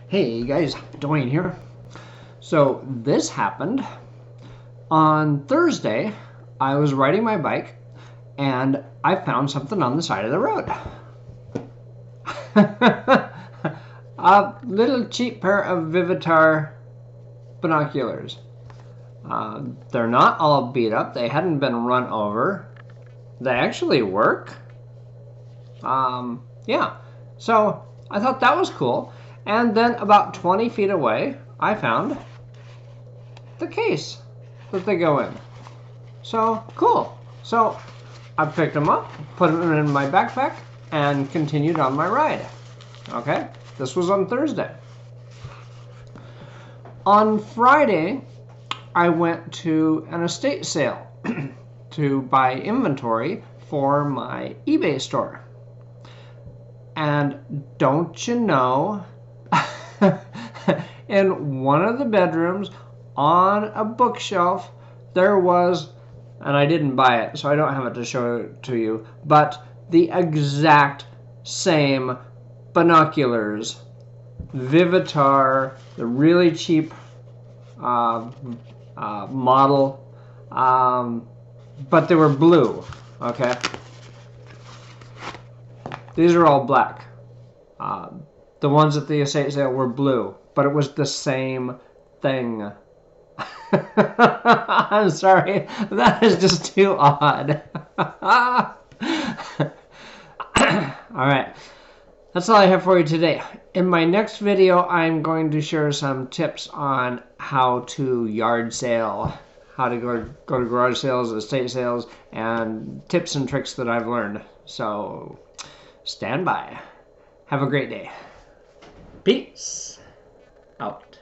Hey guys, Dwayne here. So this happened on Thursday. I was riding my bike and I found something on the side of the road. A little cheap pair of Vivitar binoculars. They're not all beat up. They hadn't been run over. They actually work. Yeah. So I thought that was cool. And then about 20 feet away, I found the case that they go in. So cool. So I picked them up, put them in my backpack, and continued on my ride. Okay, this was on Thursday. On Friday, I went to an estate sale to buy inventory for my eBay store. And don't you know, in one of the bedrooms on a bookshelf, there was, and I didn't buy it, so I don't have it to show to you, but the exact same binoculars, Vivitar, the really cheap model, but they were blue, okay? These are all black. The ones at the estate sale were blue, but it was the same thing. I'm sorry, that is just too odd. All right, that's all I have for you today. In my next video, I'm going to share some tips on how to yard sale, how to go to garage sales, estate sales, and tips and tricks that I've learned. So stand by. Have a great day. Peace out.